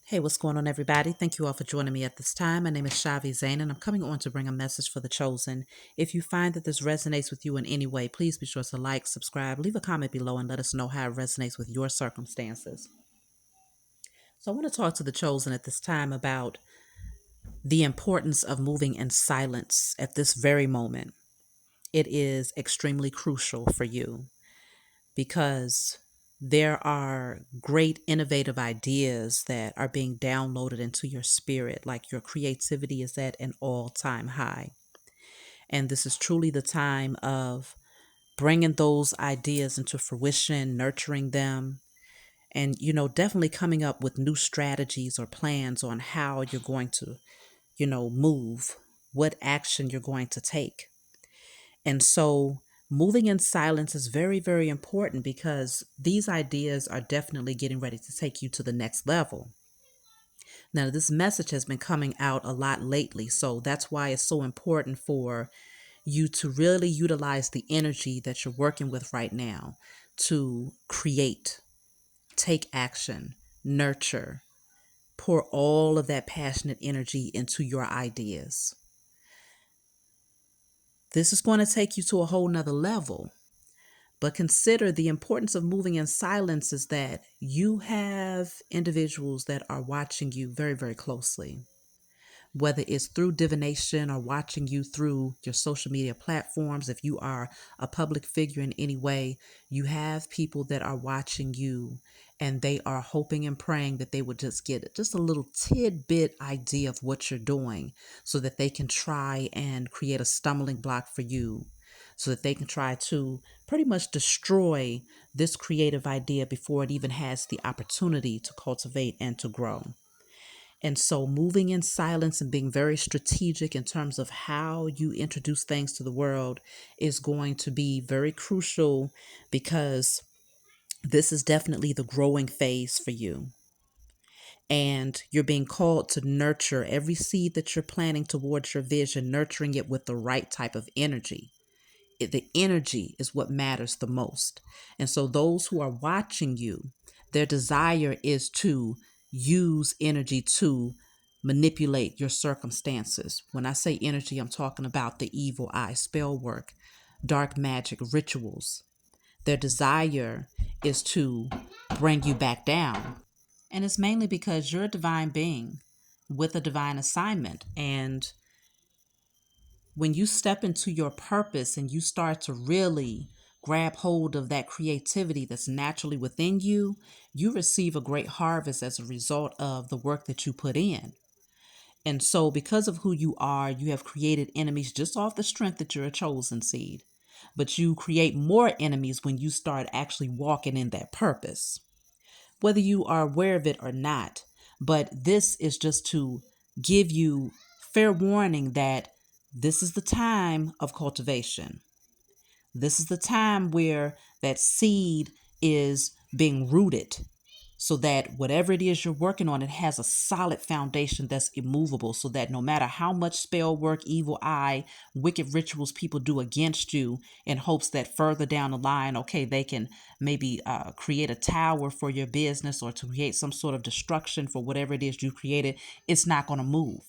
Hey, what's going on, everybody? Thank you all for joining me at this time. My name is Shavi Zain, and I'm coming on to bring a message for the chosen. If you find that this resonates with you in any way, please be sure to like, subscribe, leave a comment below, and let us know how it resonates with your circumstances. So, I want to talk to the chosen at this time about the importance of moving in silence at this very moment. It is extremely crucial for you because there are great innovative ideas that are being downloaded into your spirit, like your creativity is at an all-time high. And this is truly the time of bringing those ideas into fruition, nurturing them, and, definitely coming up with new strategies or plans on how you're going to, move, what action you're going to take. And so moving in silence is very, very important because these ideas are definitely getting ready to take you to the next level. Now, this message has been coming out a lot lately, so that's why it's so important for you to really utilize the energy that you're working with right now to create, take action, nurture, pour all of that passionate energy into your ideas. This is going to take you to a whole nother level. But consider the importance of moving in silence is that you have individuals that are watching you very, very closely, whether it's through divination or watching you through your social media platforms. If you are a public figure in any way, you have people that are watching you and they are hoping and praying that they would just get just a little tidbit idea of what you're doing so that they can try and create a stumbling block for you, so that they can try to pretty much destroy this creative idea before it even has the opportunity to cultivate and to grow. And so, moving in silence and being very strategic in terms of how you introduce things to the world is going to be very crucial because this is definitely the growing phase for you. And you're being called to nurture every seed that you're planting towards your vision, nurturing it with the right type of energy. The energy is what matters the most. And so those who are watching you, their desire is to use energy to manipulate your circumstances. When I say energy, I'm talking about the evil eye, spell work, dark magic, rituals. Their desire is to bring you back down. And it's mainly because you're a divine being with a divine assignment. And when you step into your purpose and you start to really grab hold of that creativity that's naturally within you, you receive a great harvest as a result of the work that you put in. And so, because of who you are, you have created enemies just off the strength that you're a chosen seed. But you create more enemies when you start actually walking in that purpose, whether you are aware of it or not. But this is just to give you fair warning that this is the time of cultivation. This is the time where that seed is being rooted so that whatever it is you're working on, it has a solid foundation that's immovable, so that no matter how much spell work, evil eye, wicked rituals people do against you in hopes that further down the line, okay, they can maybe create a tower for your business or to create some sort of destruction for whatever it is you created, it's not going to move.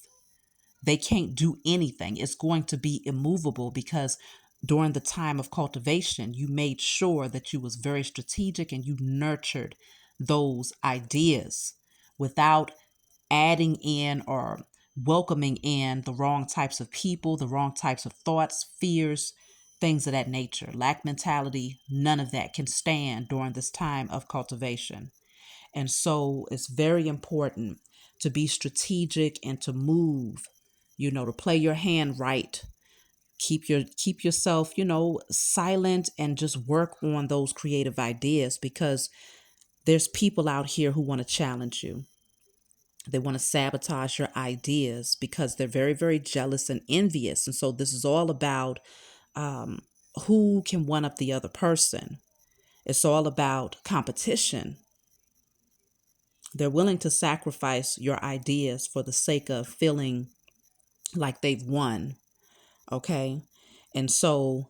They can't do anything. It's going to be immovable because during the time of cultivation, you made sure that you was very strategic and you nurtured those ideas without adding in or welcoming in the wrong types of people, the wrong types of thoughts, fears, things of that nature. Lack mentality, none of that can stand during this time of cultivation. And so it's very important to be strategic and to move, to play your hand right. Keep yourself, silent and just work on those creative ideas because there's people out here who want to challenge you. They want to sabotage your ideas because they're very, very jealous and envious. And so this is all about who can one up the other person. It's all about competition. They're willing to sacrifice your ideas for the sake of feeling like they've won. Okay. And so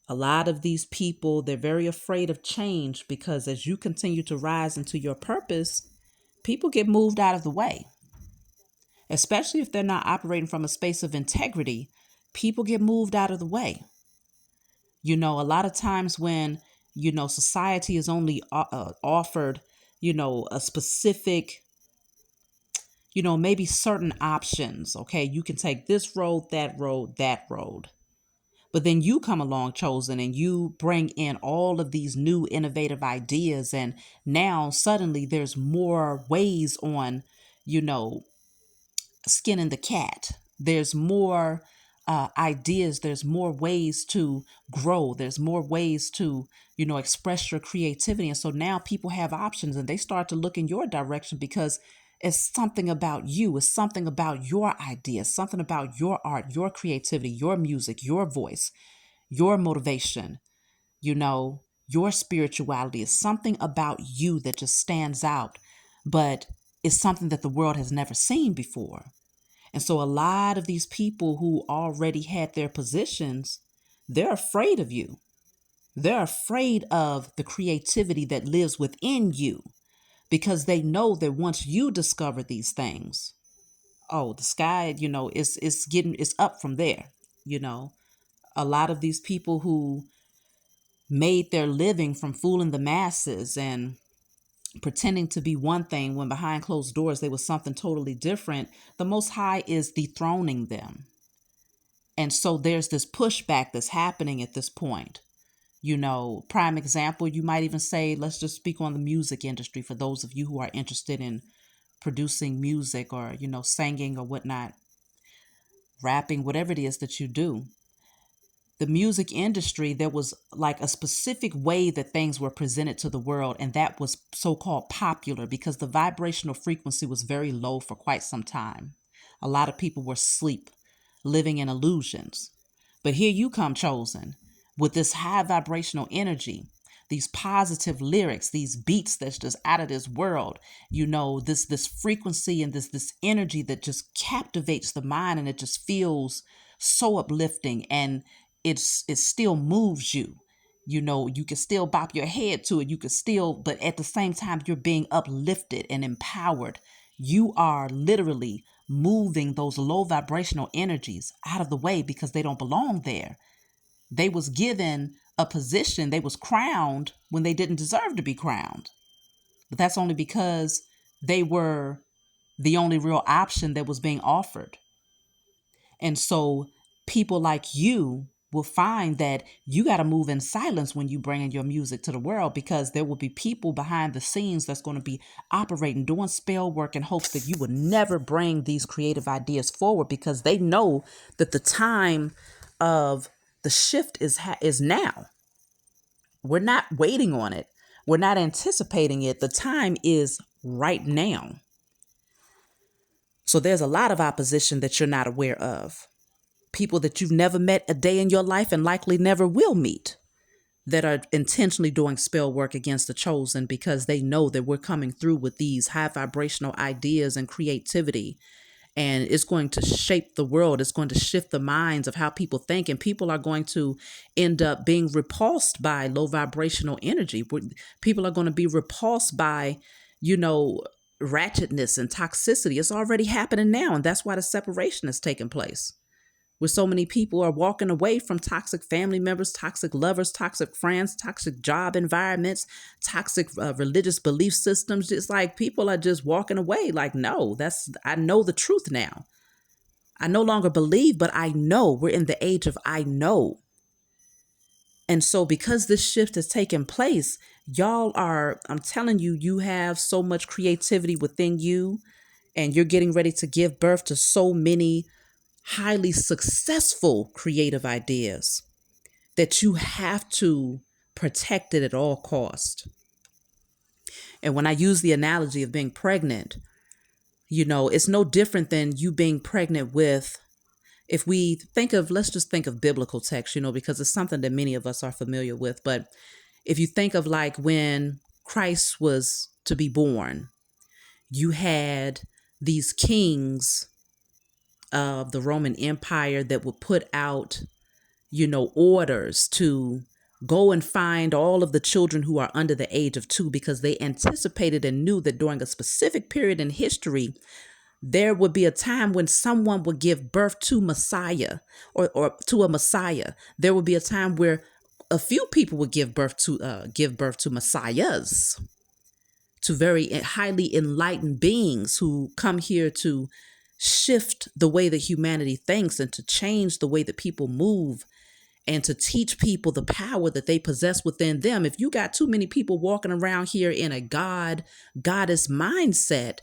a lot of these people, they're very afraid of change because as you continue to rise into your purpose, People get moved out of the way, especially if they're not operating from a space of integrity. People get moved out of the way. A lot of times when, society is only offered, a specific, maybe certain options. Okay, you can take this road, that road, that road. But then you come along, chosen, and you bring in all of these new innovative ideas. And now suddenly there's more ways on, you know, skinning the cat. There's more ideas. There's more ways to grow. There's more ways to, express your creativity. And so now people have options and they start to look in your direction because it's something about you. It's something about your ideas, something about your art, your creativity, your music, your voice, your motivation, your spirituality. Is something about you that just stands out, but it's something that the world has never seen before. And so a lot of these people who already had their positions, they're afraid of you. They're afraid of the creativity that lives within you because they know that once you discover these things, oh, the sky, it's up from there. You know, a lot of these people who made their living from fooling the masses and pretending to be one thing when behind closed doors they was something totally different, the Most High is dethroning them. And so there's this pushback that's happening at this point. Prime example, you might even say, let's just speak on the music industry for those of you who are interested in producing music or, singing or whatnot, rapping, whatever it is that you do. The music industry, there was like a specific way that things were presented to the world, and that was so-called popular because the vibrational frequency was very low for quite some time. A lot of people were asleep, living in illusions. But here you come, chosen, with this high vibrational energy, these positive lyrics, these beats that's just out of this world, this frequency and this energy that just captivates the mind, and it just feels so uplifting, and it still moves you. You can still bop your head to it. You can still, but at the same time, you're being uplifted and empowered. You are literally moving those low vibrational energies out of the way because they don't belong there. They was given a position, they was crowned when they didn't deserve to be crowned. But that's only because they were the only real option that was being offered. And so people like you will find that you got to move in silence when you bring in your music to the world, because there will be people behind the scenes that's going to be operating, doing spell work in hopes that you would never bring these creative ideas forward, because they know that the time of the shift is now. We're not waiting on it. We're not anticipating it. The time is right now. So there's a lot of opposition that you're not aware of. People that you've never met a day in your life and likely never will meet, that are intentionally doing spell work against the chosen because they know that we're coming through with these high vibrational ideas and creativity. And it's going to shape the world. It's going to shift the minds of how people think. And people are going to end up being repulsed by low vibrational energy. People are going to be repulsed by, ratchetness and toxicity. It's already happening now. And that's why the separation is taking place, where so many people are walking away from toxic family members, toxic lovers, toxic friends, toxic job environments, toxic religious belief systems. It's like people are just walking away like, no, I know the truth now. I no longer believe, but I know. We're in the age of I know. And so because this shift has taken place, I'm telling you, you have so much creativity within you, and you're getting ready to give birth to so many highly successful creative ideas that you have to protect it at all cost. And when I use the analogy of being pregnant, it's no different than you being pregnant with, if we think of, let's just think of biblical text, because it's something that many of us are familiar with. But if you think of like when Christ was to be born, you had these kings of the Roman Empire that would put out, orders to Go and find all of the children who are under the age of 2, because they anticipated and knew that during a specific period in history, there would be a time when someone would give birth to Messiah, or to a Messiah. There would be a time where a few people would give birth to messiahs, to very highly enlightened beings who come here to shift the way that humanity thinks and to change the way that people move and to teach people the power that they possess within them. If you got too many people walking around here in a goddess mindset,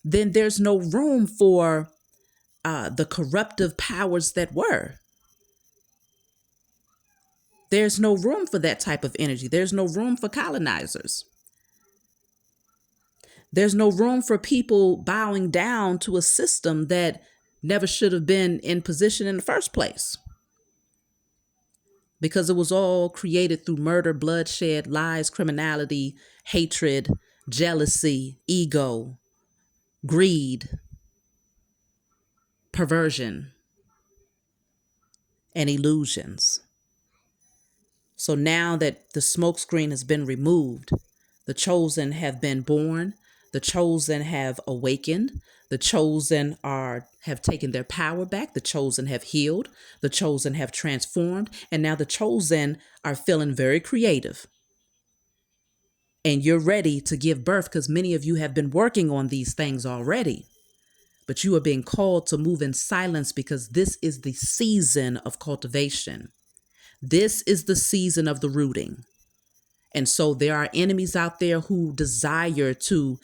then there's no room for the corruptive powers that were. There's no room for that type of energy. There's no room for colonizers. There's no room for people bowing down to a system that never should have been in position in the first place, because it was all created through murder, bloodshed, lies, criminality, hatred, jealousy, ego, greed, perversion, and illusions. So now that the smokescreen has been removed, the chosen have been born, the chosen have awakened, the chosen have taken their power back, the chosen have healed, the chosen have transformed, and now the chosen are feeling very creative. And you're ready to give birth, because many of you have been working on these things already. But you are being called to move in silence, because this is the season of cultivation. This is the season of the rooting. And so there are enemies out there who desire to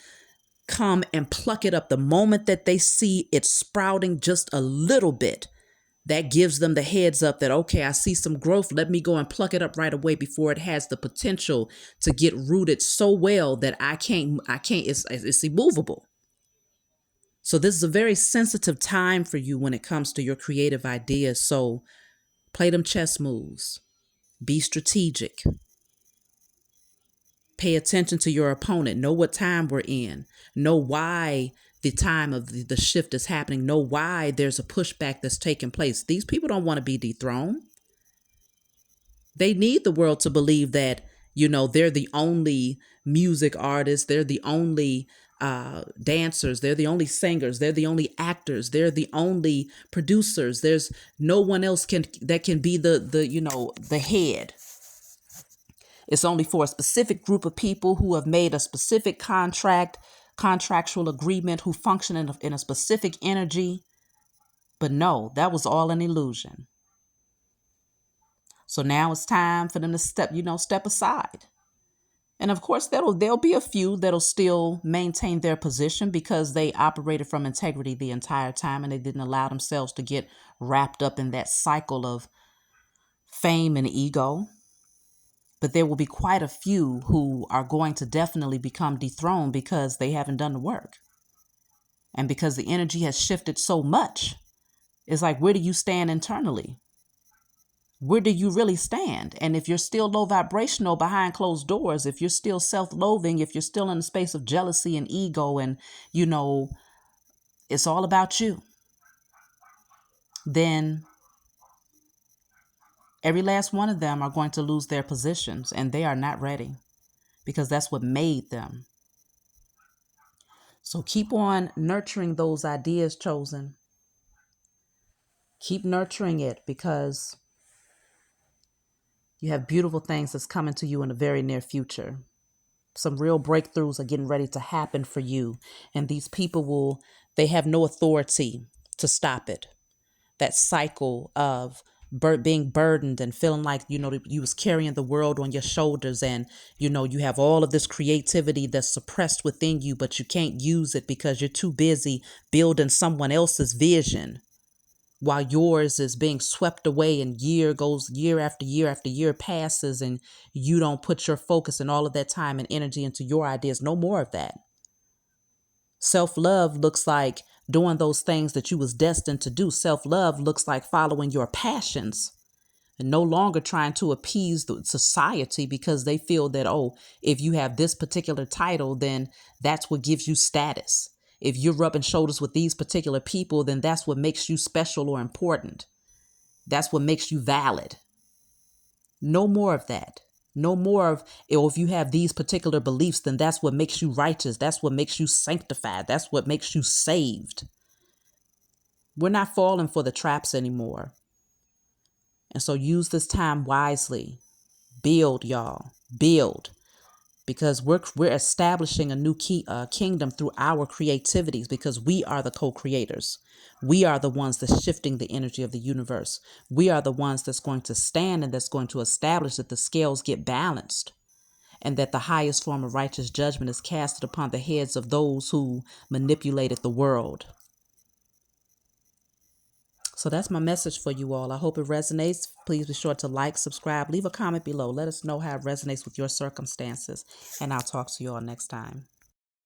come and pluck it up the moment that they see it sprouting just a little bit. That gives them the heads up that, okay, I see some growth. Let me go and pluck it up right away before it has the potential to get rooted so well that it's immovable. So this is a very sensitive time for you when it comes to your creative ideas. So play them chess moves. Be strategic. Pay attention to your opponent. Know what time we're in. Know why the time of the shift is happening. Know why there's a pushback that's taking place. These people don't want to be dethroned. They need the world to believe that, they're the only music artists. They're the only dancers. They're the only singers. They're the only actors. They're the only producers. There's no one else that can be the head. It's only for a specific group of people who have made a specific contractual agreement, who function in a specific energy. But no, that was all an illusion. So now it's time for them to step aside. And of course, there'll be a few that'll still maintain their position because they operated from integrity the entire time and they didn't allow themselves to get wrapped up in that cycle of fame and ego. But there will be quite a few who are going to definitely become dethroned because they haven't done the work. And because the energy has shifted so much, it's like, where do you stand internally? Where do you really stand? And if you're still low vibrational behind closed doors, if you're still self-loathing, if you're still in a space of jealousy and ego and, it's all about you, then every last one of them are going to lose their positions, and they are not ready because that's what made them. So keep on nurturing those ideas, chosen. Keep nurturing it, because you have beautiful things that's coming to you in the very near future. Some real breakthroughs are getting ready to happen for you. And these people they have no authority to stop it. That cycle of being burdened and feeling like, you was carrying the world on your shoulders, and, you have all of this creativity that's suppressed within you, but you can't use it because you're too busy building someone else's vision, while yours is being swept away, and year after year after year passes, and you don't put your focus and all of that time and energy into your ideas. No more of that. Self-love looks like doing those things that you was destined to do. Self-love looks like following your passions and no longer trying to appease the society because they feel that, oh, if you have this particular title, then that's what gives you status. If you're rubbing shoulders with these particular people, then that's what makes you special or important. That's what makes you valid. No more of that. No more of, if you have these particular beliefs, then that's what makes you righteous. That's what makes you sanctified. That's what makes you saved. We're not falling for the traps anymore. And so use this time wisely. Build, y'all. Build. Because we're establishing a new kingdom through our creativities, because we are the co-creators. We are the ones that's shifting the energy of the universe. We are the ones that's going to stand and that's going to establish that the scales get balanced, and that the highest form of righteous judgment is casted upon the heads of those who manipulated the world. So that's my message for you all. I hope it resonates. Please be sure to like, subscribe, leave a comment below. Let us know how it resonates with your circumstances. And I'll talk to you all next time.